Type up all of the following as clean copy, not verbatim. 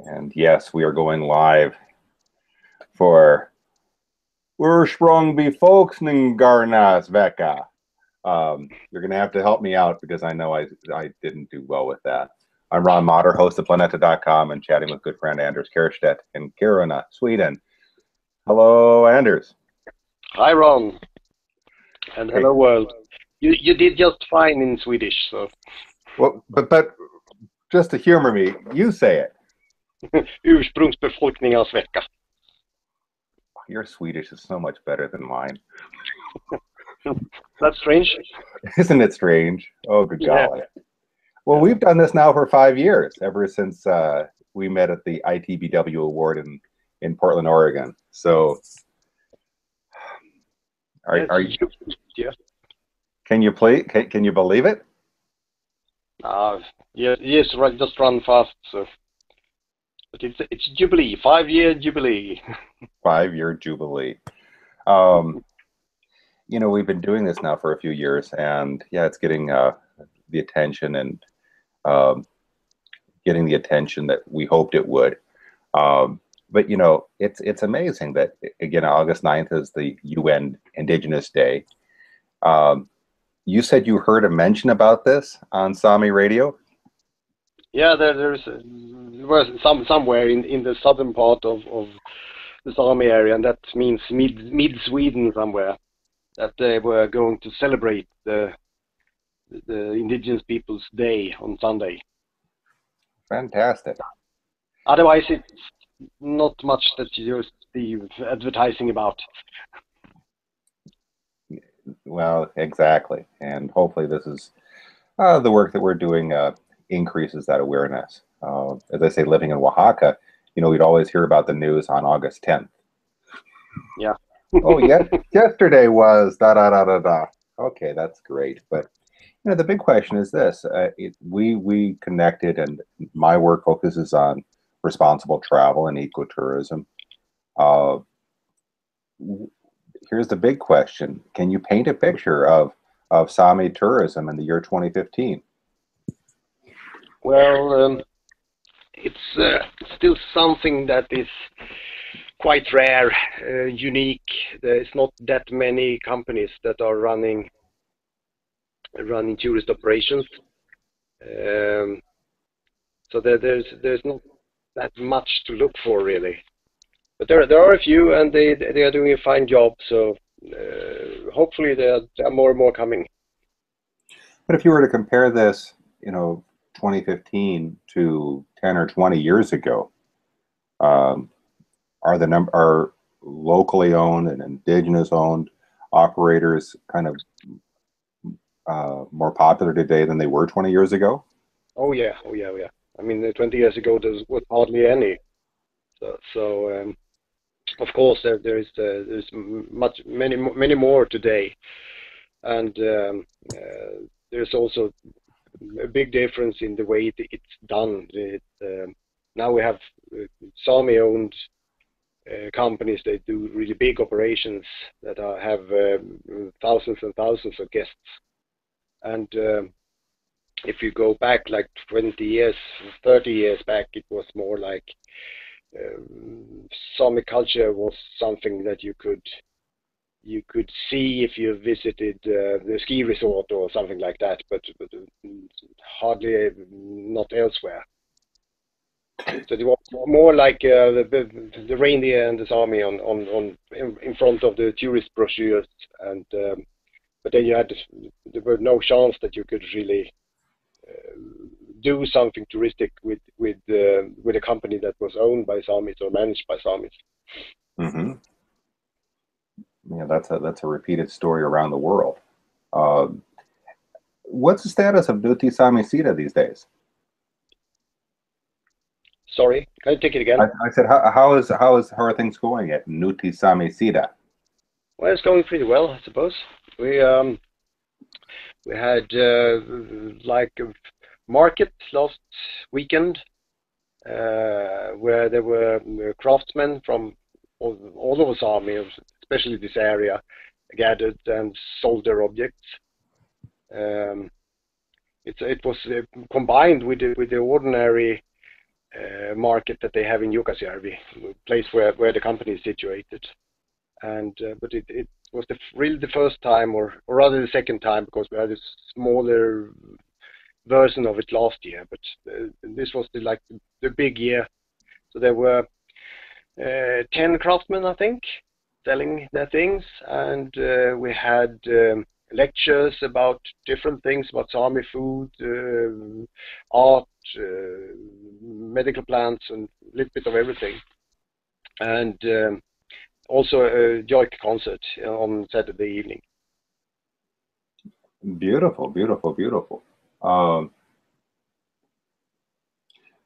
And yes, we are going live for Ursprung Befolkningsgarnas Vecka. You're going to have to help me out because I know I didn't do well with that. I'm Ron Motter, host of Planeta.com, and chatting with good friend Anders Karrstedt in Kiruna, Sweden. Hello, Anders. Hi, Ron. And hello, world. You did just fine in Swedish, so. Well, but just to humor me, you say it. Ursprungsbefolkningens vecka. Your Swedish is so much better than mine. That's strange. Isn't it strange? Oh, good golly. Yeah. Well, we've done this now for 5 years, ever since we met at the ITBW Award in Portland, Oregon. So, are you? Yeah. Can you play? Can you believe it? Yes, right. Just run fast. So, but it's Jubilee, 5-year Jubilee. 5-year Jubilee. You know, we've been doing this now for a few years, and yeah, it's getting the attention and getting the attention that we hoped it would. But you know, it's amazing that again, August 9th is the UN Indigenous Day. You said you heard a mention about this on Sami radio? Yeah, there was somewhere in the southern part of the Sami area, and that means mid Sweden somewhere, that they were going to celebrate the Indigenous Peoples' Day on Sunday. Fantastic. Otherwise, it's not much that you see advertising about. Well, exactly. And hopefully this is the work that we're doing increases that awareness. As I say, living in Oaxaca, you know, we'd always hear about the news on August 10th. Yeah. Oh, yeah. Yesterday was da-da-da-da-da. Okay, that's great. But, you know, the big question is this. We connected, and my work focuses on responsible travel and ecotourism. Here's the big question. Can you paint a picture of Sami tourism in the year 2015? Well, it's still something that is quite rare, unique. There's not that many companies that are running tourist operations. So there's not that much to look for, really. But there are a few, and they are doing a fine job. So hopefully there are more and more coming. But if you were to compare this, you know, 2015 to 10 or 20 years ago, are locally owned and indigenous owned operators kind of more popular today than they were 20 years ago? Oh yeah. I mean, 20 years ago there was hardly any. So of course there's many more today, and there's also a big difference in the way it's done. Now we have Sami-owned companies. They do really big operations that have thousands and thousands of guests. And if you go back like 20 years, 30 years back, it was more like Sami culture was something that you could see if you visited the ski resort or something like that, but hardly not elsewhere. So it was more like the reindeer and the Sami in front of the tourist brochures, and but then there were no chance that you could really do something touristic with a company that was owned by Samis or managed by Samis. Mm-hmm. Yeah, that's a repeated story around the world. What's the status of Nuti Sami Sida these days? Sorry, can you take it again? I said, how are things going at Nuti Sami Sida? Well, it's going pretty well, I suppose. We had like a market last weekend where there were craftsmen from all over Sami, especially this area, gathered and sold their objects. It was combined with the ordinary market that they have in Jukkasjärvi, the place where the company is situated. And but it was really the first time, or rather the second time, because we had a smaller version of it last year. But this was the big year. So there were 10 craftsmen, I think, selling their things, and we had lectures about different things, about Sami food, art, medical plants, and a little bit of everything. And also a joik concert on Saturday evening. Beautiful, beautiful, beautiful.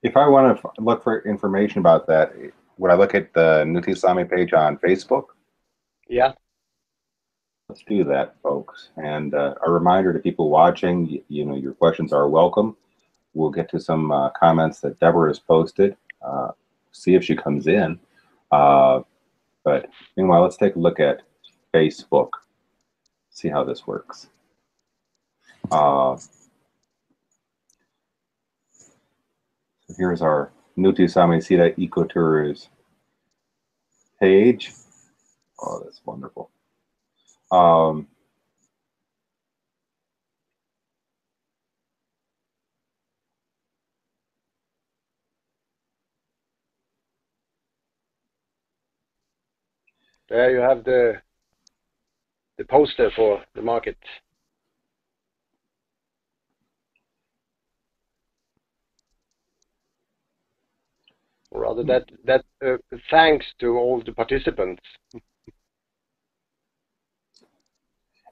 If I want to look for information about that, would I look at the Nuti Sami page on Facebook? Yeah. Let's do that, folks. And a reminder to people watching, your questions are welcome. We'll get to some comments that Deborah has posted, see if she comes in. But meanwhile, let's take a look at Facebook, see how this works. So here's our Nuti Sami Sida Ecotours page. Oh, that's wonderful. There you have the poster for the market. Or rather, that thanks to all the participants.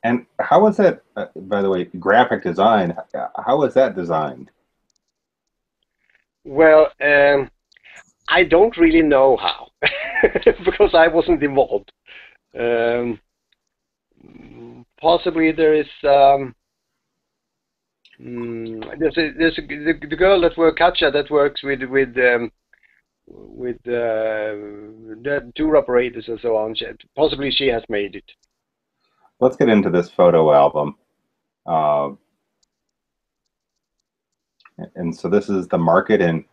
And how was that, by the way, graphic design, how was that designed? Well, I don't really know how, because I wasn't involved. Possibly there is there's the girl that works, Katja, that works with the tour operators and so on. Possibly she has made it. Let's get into this photo album. And so this is the market, and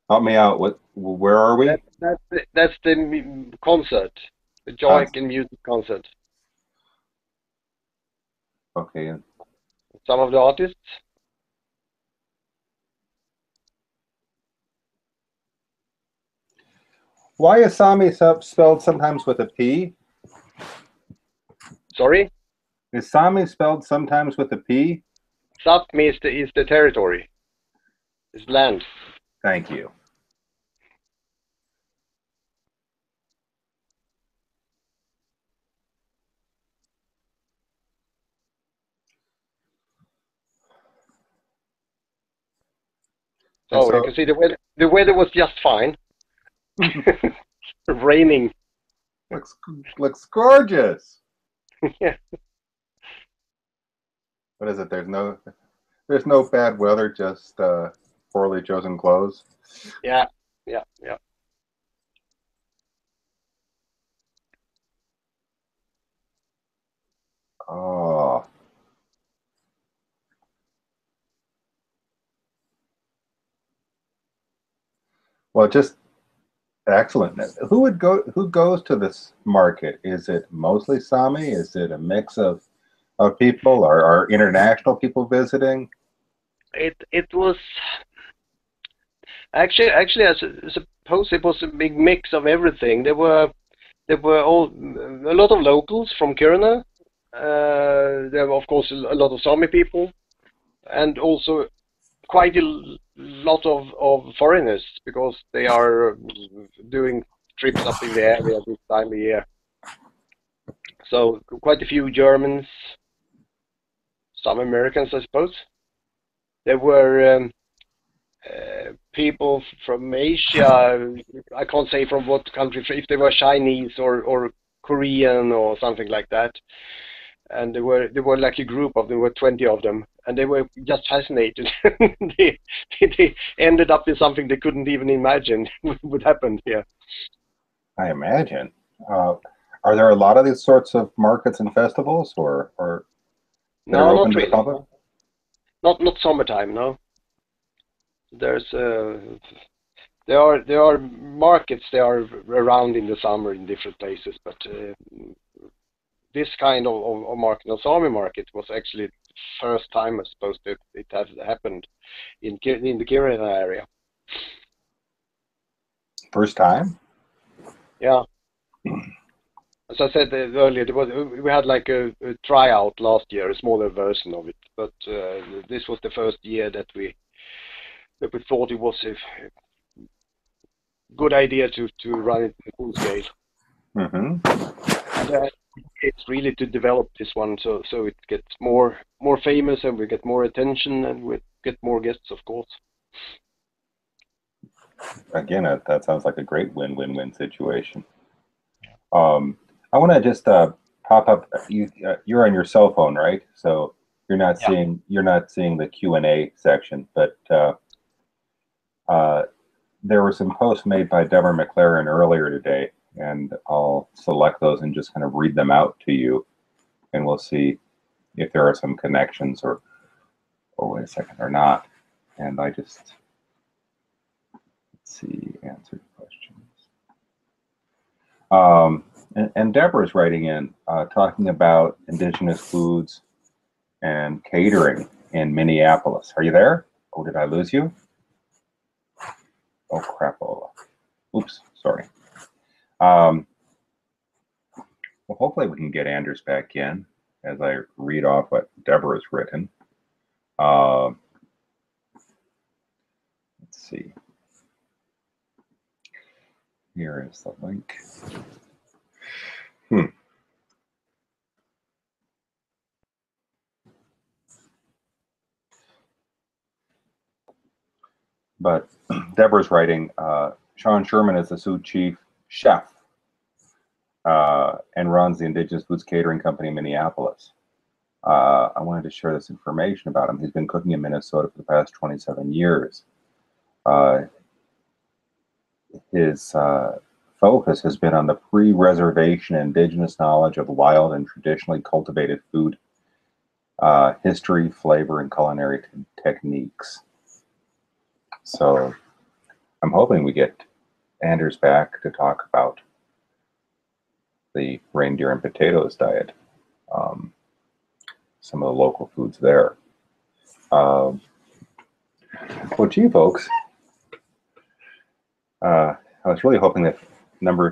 help me out. Where are we? That's the concert, the joik and music concert. Okay. Some of the artists. Why is Sami spelled sometimes with a P? Sorry? Is Sami spelled sometimes with a P? Sapmi is the territory. It's land. Thank you. So you can see the weather was just fine. Raining. Looks gorgeous. Yeah. What is it? There's no bad weather, just poorly chosen clothes. Yeah. Oh. Well, just excellent. Who goes to this market? Is it mostly Sami? Is it a mix of people? Are international people visiting? It was actually I suppose it was a big mix of everything. There were a lot of locals from Kiruna. There were of course a lot of Sami people, and also quite a lot of foreigners, because they are doing trips up in the area this time of year. So quite a few Germans, some Americans, I suppose. There were people from Asia. I can't say from what country, if they were Chinese or Korean or something like that. And there were like a group of them, there were 20 of them, and they were just fascinated. they ended up in something they couldn't even imagine would happen here. I imagine. Are there a lot of these sorts of markets and festivals, or no, open not to the really. public? Not summertime, no. There's there are markets they are around in the summer in different places, but this kind of market, the Sami market, was actually the first time I suppose that it has happened in the Kiruna area. First time? Yeah. As I said earlier, we had like a tryout last year, a smaller version of it, but this was the first year that we thought it was a good idea to run it in full scale. Mm-hmm. And it's really to develop this one so it gets more famous, and we get more attention, and we get more guests, of course. Again, that sounds like a great win-win-win situation. I want to just pop up. You're on your cell phone, right? So you're not seeing the Q&A section, but there were some posts made by Deborah McLaren earlier today, and I'll select those and just kind of read them out to you, and we'll see if there are some connections or wait a second, or not. And I just, let's see, answered questions. And Deborah's writing in, talking about Indigenous foods and catering in Minneapolis. Are you there? Oh, did I lose you? Oh, crapola. Oops, sorry. Well, hopefully we can get Anders back in as I read off what Deborah's written. Let's see. Here is the link. But Deborah's writing, Sean Sherman is the Sioux chief chef and runs the Indigenous Foods Catering Company in Minneapolis. I wanted to share this information about him. He's been cooking in Minnesota for the past 27 years. His focus has been on the pre-reservation indigenous knowledge of wild and traditionally cultivated food, history, flavor, and culinary techniques. So I'm hoping we get Anders back to talk about the reindeer and potatoes diet, some of the local foods there. Well, gee, folks, I was really hoping that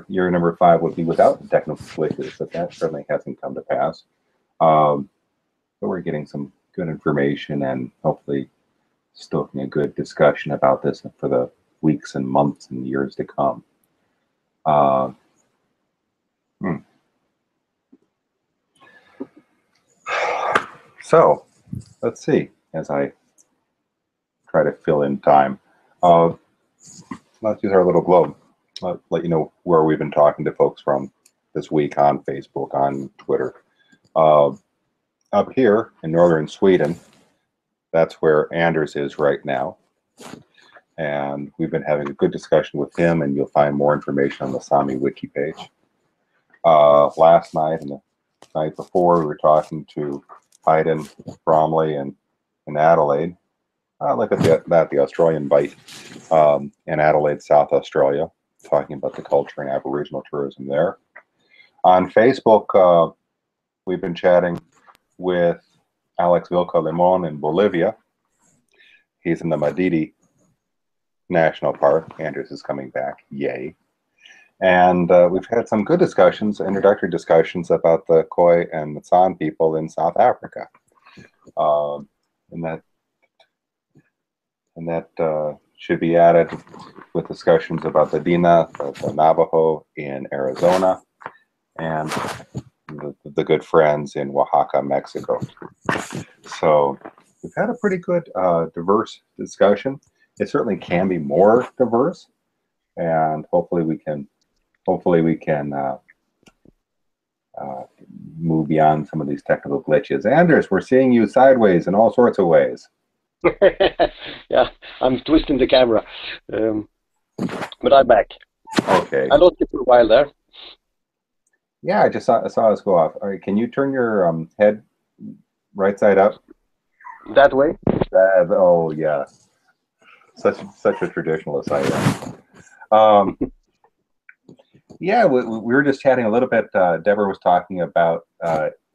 year number 5 would be without the technical glitches, but that certainly hasn't come to pass. But we're getting some good information and hopefully stoking a good discussion about this for the weeks and months and years to come. So let's see as I try to fill in time. Let's use our little globe. I'll let you know where we've been talking to folks from this week on Facebook, on Twitter. Up here in northern Sweden, that's where Anders is right now. And we've been having a good discussion with him, and you'll find more information on the Sami Wiki page. Last night and the night before, we were talking to Hayden, Bromley, and Adelaide. Look at the Australian bite in Adelaide, South Australia, talking about the culture and Aboriginal tourism there. On Facebook, we've been chatting with Alex Vilca Limon in Bolivia. He's in the Madidi National Park. Anders is coming back, yay. And we've had some good discussions, introductory discussions about the Khoi and the San people in South Africa. And that should be added with discussions about the Dina, the Navajo in Arizona, and the good friends in Oaxaca, Mexico. So we've had a pretty good diverse discussion. It certainly can be more diverse, and hopefully we can move beyond some of these technical glitches. Anders, we're seeing you sideways in all sorts of ways. Yeah, I'm twisting the camera, but I'm back. Okay. I lost you for a while there. Yeah, I just saw us go off. All right, can you turn your head right side up? That way? Oh, yeah. such a traditionalist I am. Yeah, we were just chatting a little bit. Deborah was talking about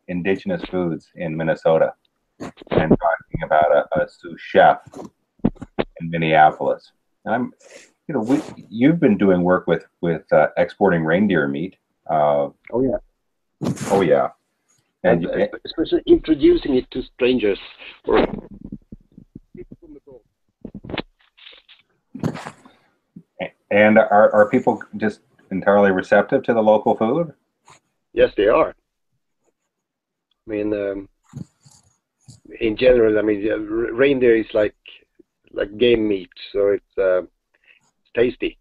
indigenous foods in Minnesota and talking about a sous chef in Minneapolis. And you've been doing work with exporting reindeer meat. Oh yeah. Oh yeah. And especially introducing it to strangers or people from abroad. And are people just entirely receptive to the local food? Yes, they are. I mean, in general, I mean, reindeer is like game meat, so it's tasty.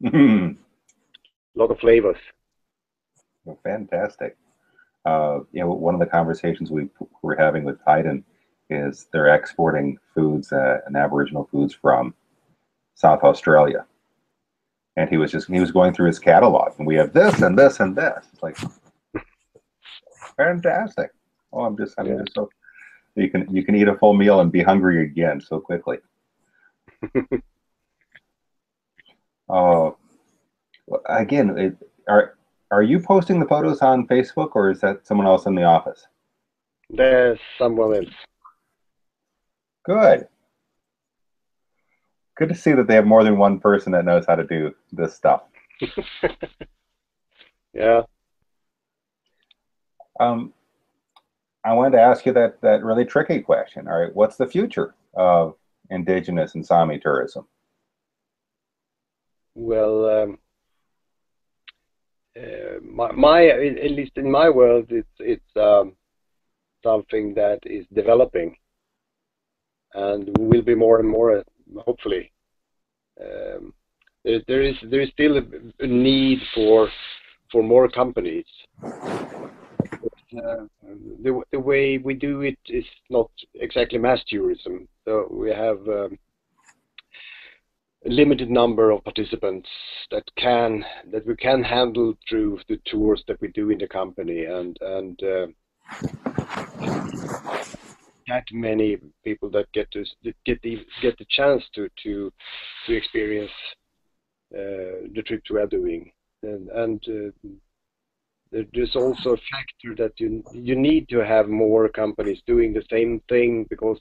A lot of flavors. Well, fantastic. One of the conversations we were having with Haydn is they're exporting foods and Aboriginal foods from South Australia, and he was going through his catalog, and we have this and this and this. It's like fantastic. Oh, I'm just so you can eat a full meal and be hungry again so quickly. Again, are you posting the photos on Facebook, or is that someone else in the office? There's someone else. Good. Good to see that they have more than one person that knows how to do this stuff. Yeah. I wanted to ask you that really tricky question. All right, what's the future of Indigenous and Sami tourism? Well, at least in my world, it's something that is developing and will be more and more, hopefully. There is still a need for more companies. The way we do it is not exactly mass tourism. So we have a limited number of participants that we can handle through the tours that we do in the company, and that many people that get the chance to experience the trips we are doing, and there's also a factor that you need to have more companies doing the same thing, because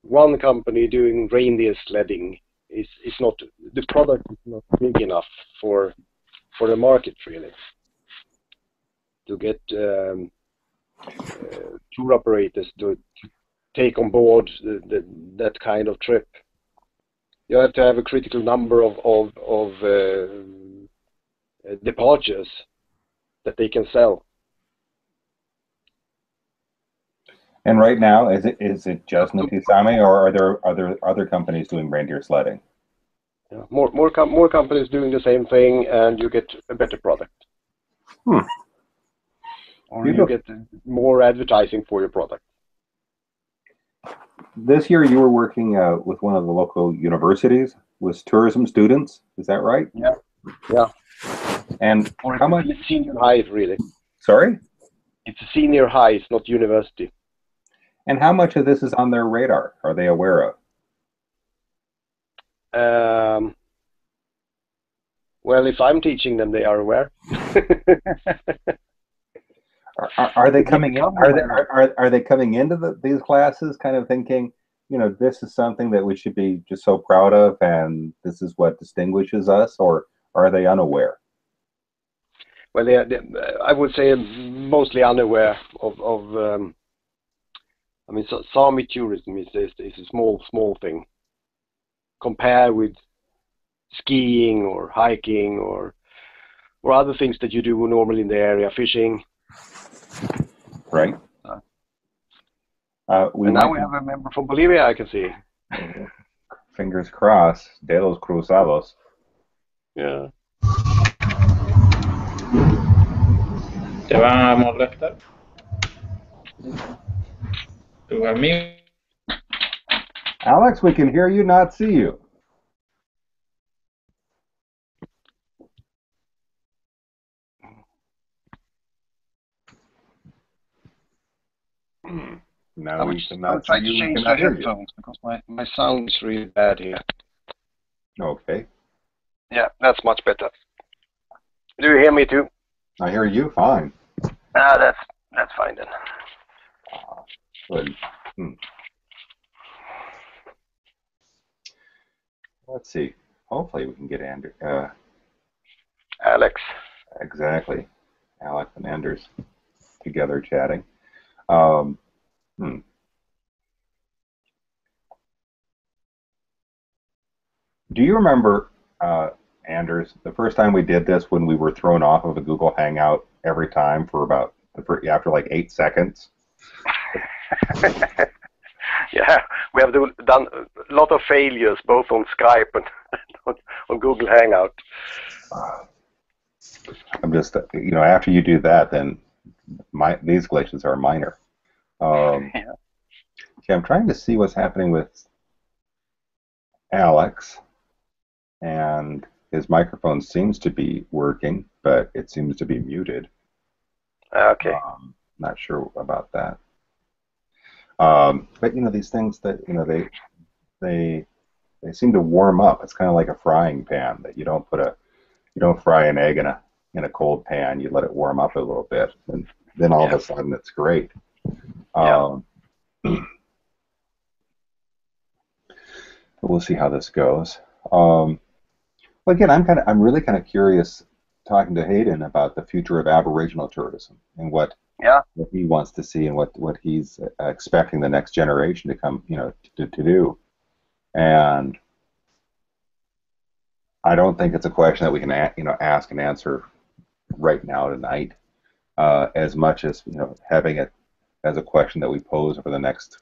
one company doing reindeer sledding is not, the product is not big enough for the market really to get tour operators to take on board that kind of trip. You have to have a critical number of departures that they can sell. And right now, is it just Sami, or are there other companies doing reindeer sledding? Yeah, more companies doing the same thing, and you get a better product. Or you get more advertising for your product. This year, you were working with one of the local universities with tourism students. Is that right? Yeah. Yeah. And or how much? Senior high, really. Sorry? It's a senior high. It's not university. And how much of this is on their radar? Are they aware of? Well, if I'm teaching them, they are aware. Are they coming in? Are they coming into these classes kind of thinking, this is something that we should be just so proud of, and this is what distinguishes us, or are they unaware? Well, I would say mostly unaware of I mean, Sami tourism is a small thing compared with skiing or hiking or other things that you do normally in the area, fishing. Right. And now we have a member from Bolivia, I can see. Fingers crossed, dedos cruzados. Yeah. Det var mål efter. Du var med. Alex, we can hear you, not see you. Now we cannot see you. We cannot hear you. Because my sound is really bad here. Okay. Yeah, that's much better. Do you hear me too? I hear you fine. That's fine then. Good. Let's see. Hopefully we can get Alex. Exactly. Alex and Anders together chatting. Do you remember, Anders, the first time we did this when we were thrown off of a Google Hangout every time after like 8 seconds? Yeah, we have done a lot of failures both on Skype and on Google Hangout. I'm just, after you do that, then these glitches are minor. Yeah. Okay, I'm trying to see what's happening with Alex, and his microphone seems to be working, but it seems to be muted. Okay. Not sure about that. But these things that they seem to warm up. It's kind of like a frying pan that you don't fry an egg in a cold pan. You let it warm up a little bit, and then all of a sudden it's great. But we'll see how this goes. Well, again, I'm really kind of curious talking to Hayden about the future of Aboriginal tourism and what he wants to see and what he's expecting the next generation to come, to do. And I don't think it's a question that we can, ask and answer right now tonight, as much as having it as a question that we pose over the next,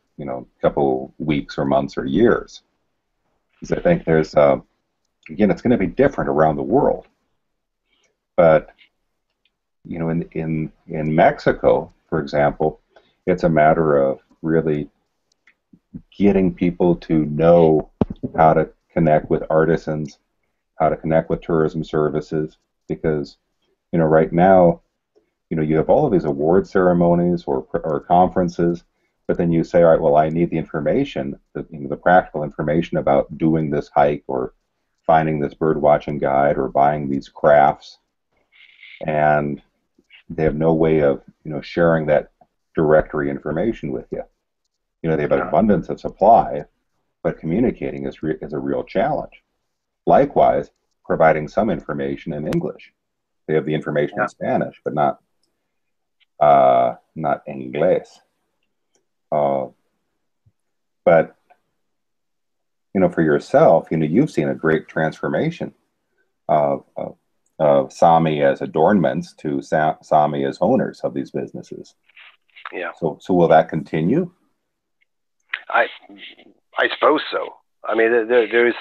couple weeks or months or years. Because I think there's, again, it's going to be different around the world. But in Mexico, for example, it's a matter of really getting people to know how to connect with artisans, how to connect with tourism services, because right now, you have all of these award ceremonies or conferences, but then you say, all right, well, I need the information, the practical information about doing this hike or finding this bird watching guide or buying these crafts, and they have no way of sharing that directory information with you. They have an abundance of supply, but communicating is a real challenge. Likewise, providing some information in English. They have the information in Spanish, but not English. But for yourself, you've seen a great transformation of Sami as adornments to Sami as owners of these businesses. Yeah. So will that continue? I suppose so. I mean, there is.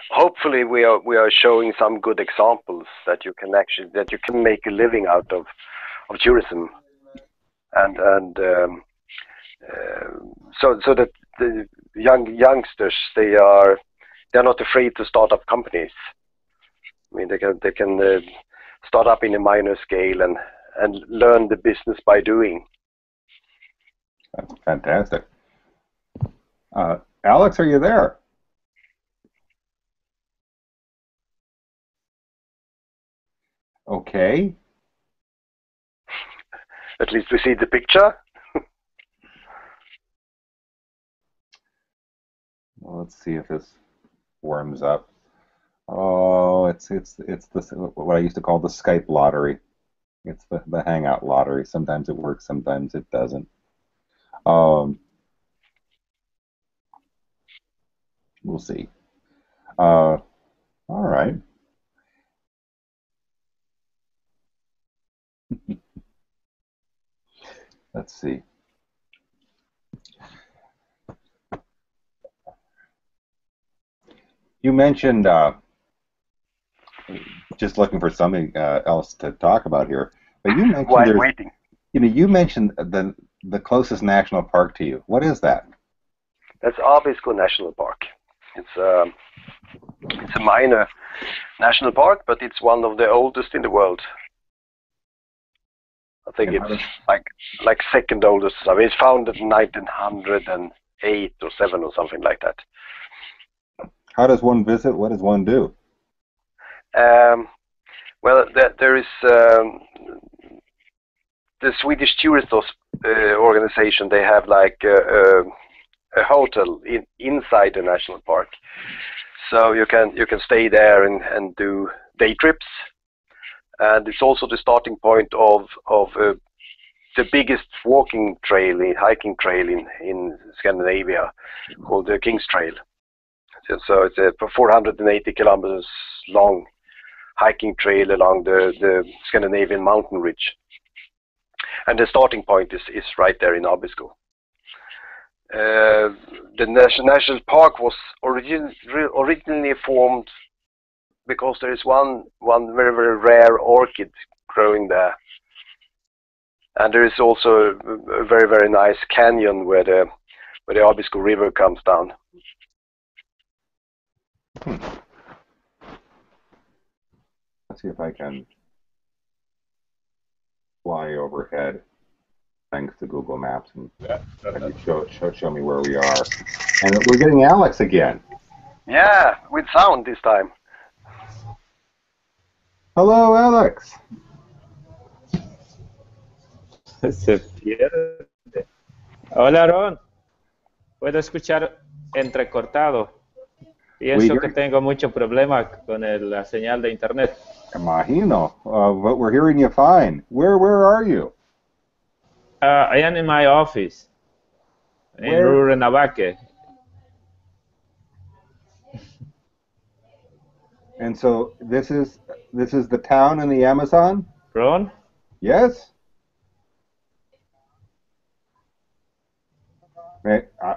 Hopefully, we are showing some good examples that you can make a living out of tourism, and so that the youngsters they're not afraid to start up companies. I mean, they can start up in a minor scale and learn the business by doing. That's fantastic. Alex, are you there? Okay. At least we see the picture. Well, let's see if this warms up. Oh, it's what I used to call the Skype lottery. It's the Hangout lottery. Sometimes it works, sometimes it doesn't. We'll see. All right. Let's see. You mentioned just looking for something else to talk about here, but you mentioned while waiting. You mentioned the closest national park to you. What is that? That's Abisko National Park. It's a minor national park, but it's one of the oldest in the world. I think it's like second oldest. I mean, it's founded in 1908 or 7 or something like that. How does one visit? What does one do? Well, there is the Swedish tourist organization. They have like a hotel inside the national park, so you can stay there and do day trips, and it's also the starting point of the biggest hiking trail in Scandinavia, called the King's Trail. So it's a 480 kilometers long hiking trail along the Scandinavian mountain ridge. And the starting point is right there in Abisko. The national park was originally formed because there is one very, very rare orchid growing there. And there is also a very, very nice canyon where the Abisko River comes down. Let's see if I can fly overhead, thanks to Google Maps, and show me where we are. And we're getting Alex again. Yeah, with sound this time. Hello, Alex. Se pierde. Hola, Ron. Puedo escuchar entrecortado. Pienso que tengo mucho problema con la señal de internet. Imagino, but we're hearing you fine. Where are you? I am in my office in Rurenavaque. And so this is the town in the Amazon? Ron? Yes.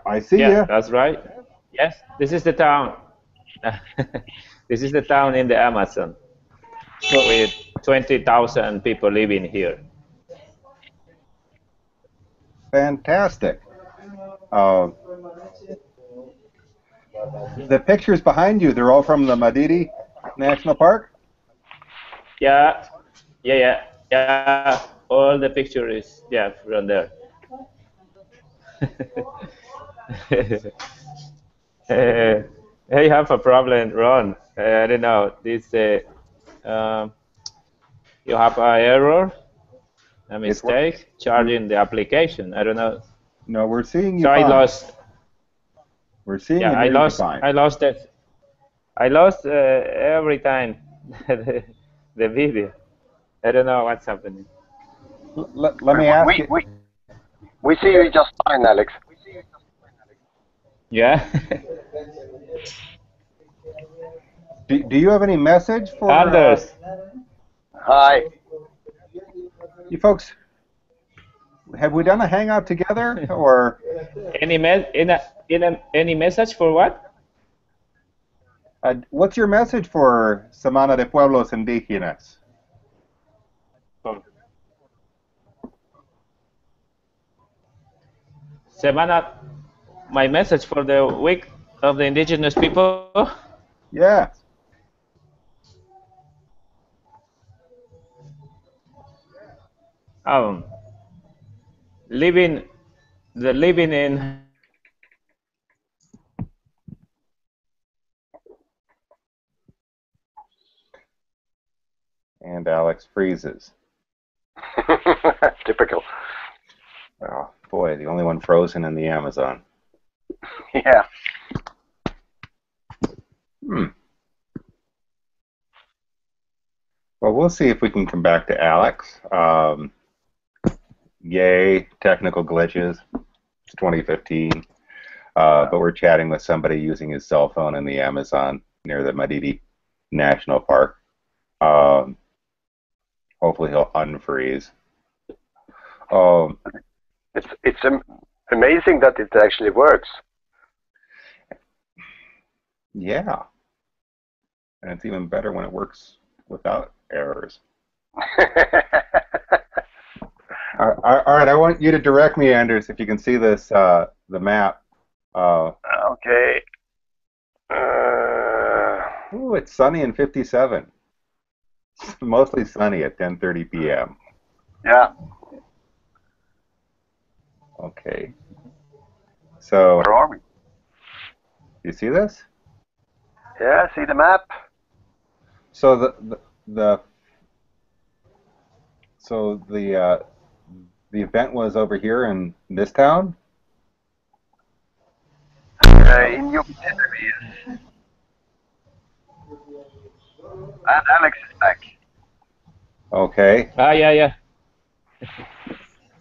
I see you. That's right. Yes, this is the town. This is the town in the Amazon with 20,000 people living here. Fantastic. The pictures behind you, they're all from the Madidi National Park? Yeah. All the picture is from there. I have a problem, Ron. I don't know. This you have an error, a mistake, charging the application. I don't know. No, we're seeing you. So fine. I lost. We're seeing. Yeah, you fine. I lost it. I lost every time the video. I don't know what's happening. Let me ask you. We see you just fine, Alex. Yeah. Do you have any message for Anders? Hi. You folks, have we done a hangout together, or any message for what? What's your message for Semana de Pueblos Indígenas? Semana, my message for the week of the indigenous people? Yeah. Living in And Alex freezes. Typical. Oh boy, the only one frozen in the Amazon. Yeah. Well, we'll see if we can come back to Alex. Yay, technical glitches. It's 2015. But we're chatting with somebody using his cell phone in the Amazon near the Madidi National Park. Hopefully he'll unfreeze. It's amazing that it actually works. Yeah. And it's even better when it works without errors. All right, I want you to direct me, Anders, if you can see this, the map. Okay. Ooh, it's sunny in 57. Mostly sunny at 10:30 p.m. Yeah. Okay. So, where are we? you see this? Yeah, see the map? So the so the event was over here in this town? In your yes. And Alex is back. Okay. Yeah.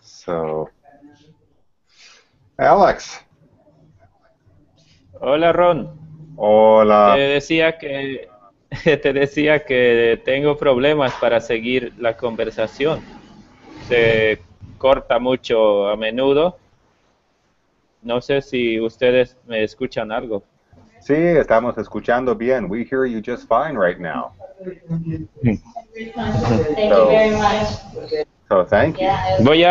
So, Alex. Hola, Ron. Te Hola. decía que te decía que tengo problemas para seguir la conversación. Se corta mucho a menudo. No sé si ustedes me escuchan algo. Sí, estamos escuchando bien. We hear you just fine right now. So thank you. Voy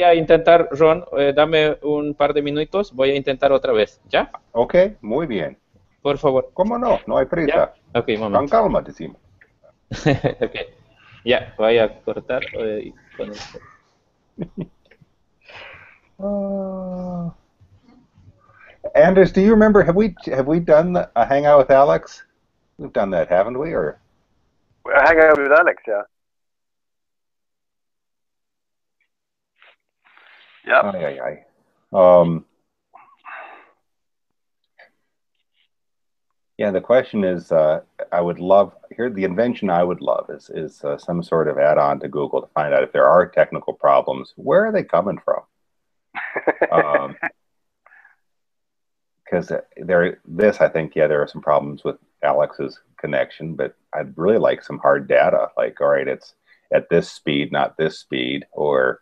a intentar, Ron, dame un par de minutos. Voy a intentar otra vez. ¿Ya? Ok, muy bien. Por favor. ¿Cómo no? No hay prisa. ¿Ya? Ok, un Con momento. calma, decimos. Ok. Ya, voy a cortar con esto. Anders, do you remember? Have we done a hangout with Alex? We've done that, haven't we? Or We're hanging out with Alex, yeah. Yep. Yeah, the question is, I would love here. The invention I would love is some sort of add-on to Google to find out if there are technical problems. Where are they coming from? Because I think, yeah, there are some problems with Alex's connection, but I'd really like some hard data. Like, all right, it's at this speed, not this speed, or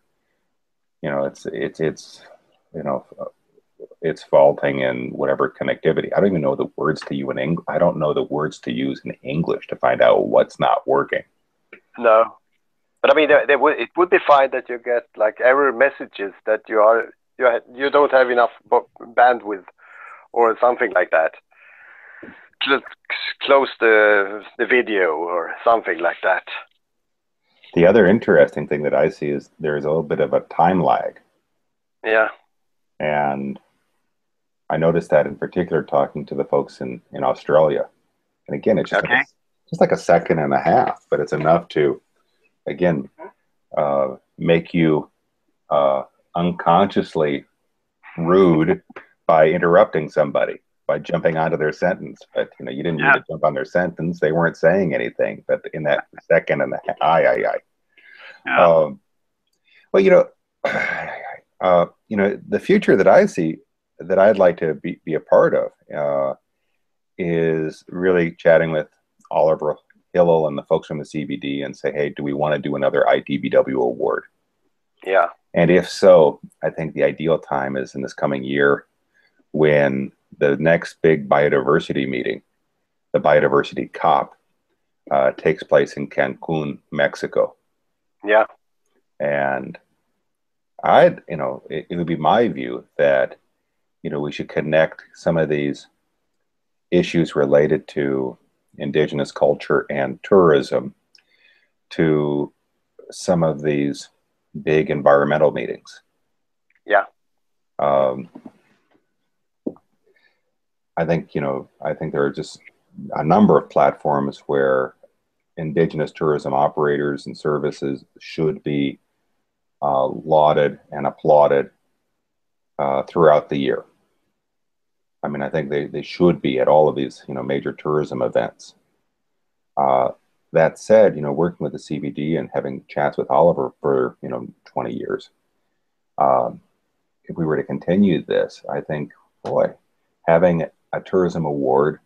it's faulting in whatever connectivity. I don't even know the words to use in English. I don't know the words to use in English to find out what's not working. No, but I mean, it would be fine that you get like error messages that you don't have enough bandwidth or something like that. Close the video or something like that. The other interesting thing that I see is there's a little bit of a time lag. Yeah. And I noticed that in particular talking to the folks in Australia. And again, it's just, okay. Just like a second and a half, but it's enough to, again, make you unconsciously rude by interrupting somebody, by jumping onto their sentence. But, you didn't mean to jump on their sentence. They weren't saying anything, but in that second and a half, Yeah. Well, the future that I see that I'd like to be a part of is really chatting with Oliver Hillel and the folks from the CBD and say, hey, do we want to do another ITBW award? Yeah. And if so, I think the ideal time is in this coming year when the next big biodiversity meeting, the Biodiversity COP, takes place in Cancun, Mexico. Yeah. And it would be my view that, we should connect some of these issues related to indigenous culture and tourism to some of these big environmental meetings. Yeah. I think there are just a number of platforms where indigenous tourism operators and services should be lauded and applauded throughout the year. I mean, I think they should be at all of these, major tourism events. That said, working with the CBD and having chats with Oliver for, 20 years, if we were to continue this, I think, boy, having a tourism award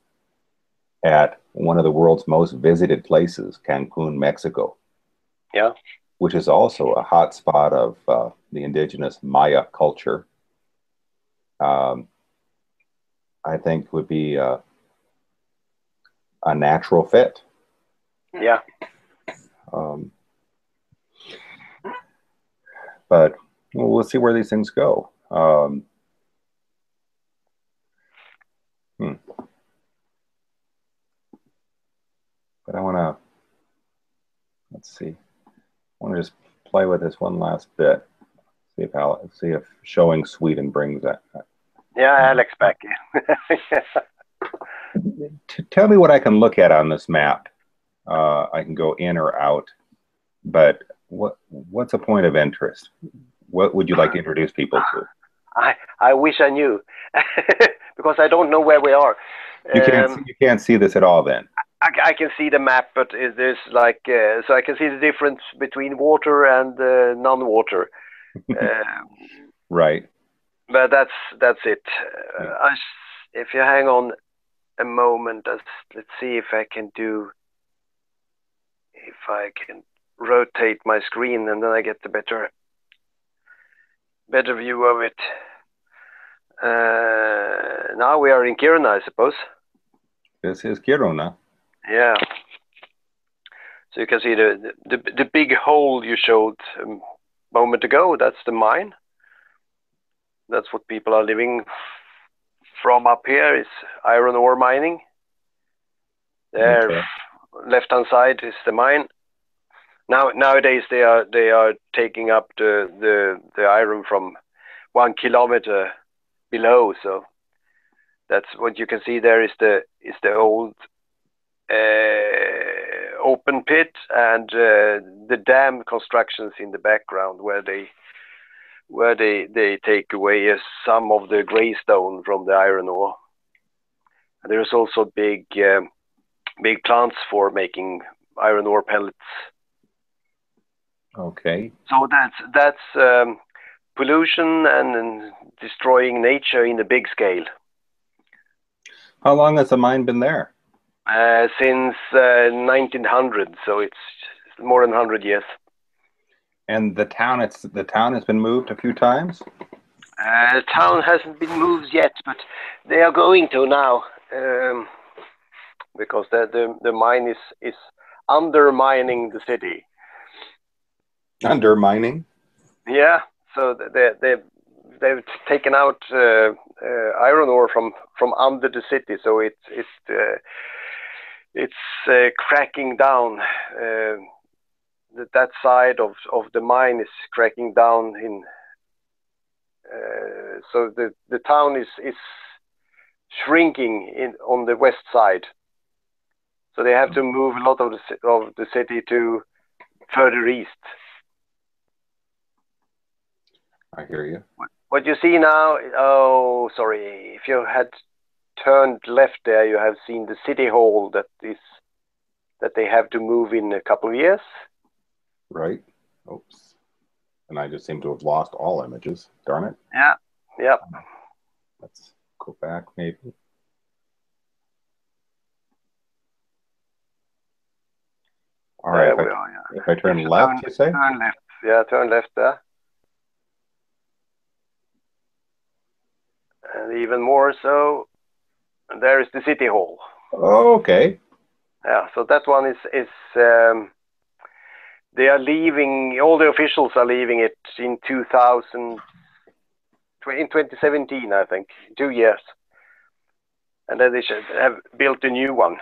at one of the world's most visited places, Cancun, Mexico, yeah, which is also a hot spot of the indigenous Maya culture, I think would be a natural fit. Yeah. But we'll see where these things go. But I want to, let's see. I want to just play with this one last bit. See if showing Sweden brings that. Yeah, Alex back. tell me what I can look at on this map. I can go in or out, but what's a point of interest? What would you like to introduce people to? I wish I knew, because I don't know where we are. You can't see this at all then. I can see the map, but there's like so I can see the difference between water and non-water. Right. But that's it. If you hang on a moment, let's see if I can rotate my screen, and then I get the better view of it. Now we are in Kiruna, I suppose. This is Kiruna. Yeah. So you can see the big hole you showed a moment ago. That's the mine. That's what people are living from up here. Is iron ore mining. There, Okay. left-hand side is the mine. Nowadays they are taking up the iron from 1 kilometer below. So that's what you can see. There is the old open pit and the dam constructions in the background where they take away some of the grey stone from the iron ore. And there's also big plants for making iron ore pellets. Okay. So that's pollution and destroying nature in the big scale. How long has the mine been there? Since 1900, so it's more than 100 years. And the town has been moved a few times? The town hasn't been moved yet, but they are going to now, because the mine is undermining the city. Undermining? Yeah, so they've taken out iron ore from under the city, so it's cracking down. That side of the mine is cracking down in. So the town is shrinking on the west side. So they have to move a lot of the city to further east. I hear you. What you see now, oh, sorry, if you had turned left there, you have seen the city hall that they have to move in a couple of years. Right. Oops. And I just seem to have lost all images. Darn it. Yeah. Yep. Let's go back maybe. All right. If I turn left, you say? Turn left. Yeah, turn left there. And even more so, there is the city hall. Oh, okay. Yeah, so that one is they are leaving, all the officials are leaving it in 2017, I think, 2 years. And then they should have built a new one.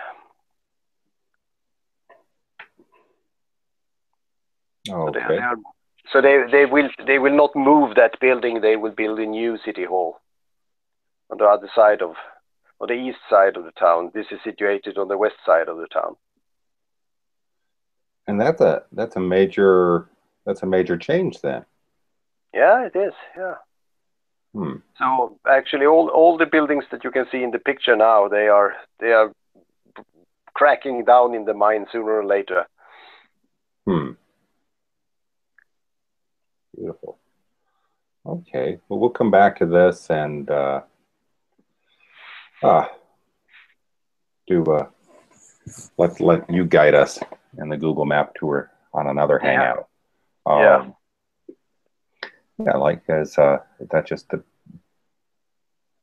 Okay. So they will not move that building. They will build a new city hall on the other side on the east side of the town. This is situated on the west side of the town. And that's a major change then. Yeah, it is. Yeah. So actually, all the buildings that you can see in the picture now, they are cracking down in the mine sooner or later. Beautiful. Okay. Well, we'll come back to this and let you guide us in the Google Map tour on another Hangout. Yeah. Yeah, like as that just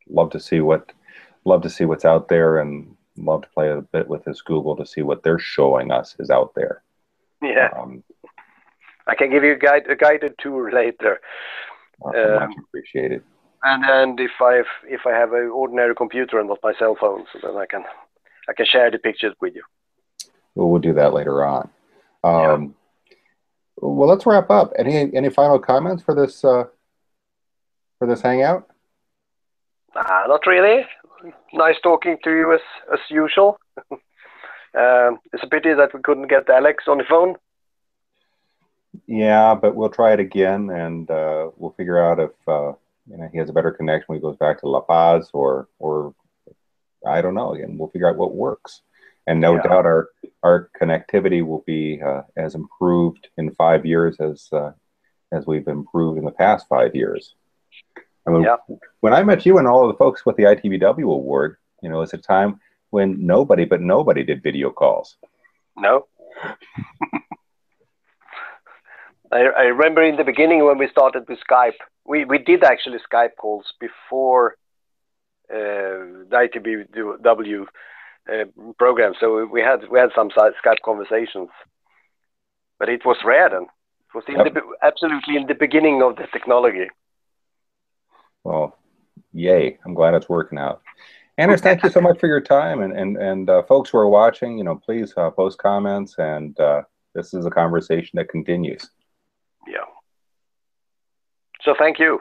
love to see what's out there, and love to play a bit with this Google to see what they're showing us is out there. Yeah. I can give you a guided tour later. Much appreciated. And if I have an ordinary computer and not my cell phone, so then I can share the pictures with you. Well, we'll do that later on. Well, let's wrap up. Any final comments for this Hangout? Not really. nice talking to you as usual. It's a pity that we couldn't get Alex on the phone. Yeah, but we'll try it again, and we'll figure out if he has a better connection when he goes back to La Paz, or I don't know. Again, we'll figure out what works, and no doubt our connectivity will be as improved in 5 years as we've improved in the past 5 years. I mean, when I met you and all of the folks with the ITVW award, it's a time when nobody did video calls. No. I remember in the beginning when we started with Skype, we did actually Skype calls before the ITVW program. So we had some Skype conversations, but it was rare then. It was absolutely in the beginning of the technology. Well, yay! I'm glad it's working out. Anders, thank you so much for your time, and folks who are watching, please post comments, and this is a conversation that continues. Yeah. So thank you.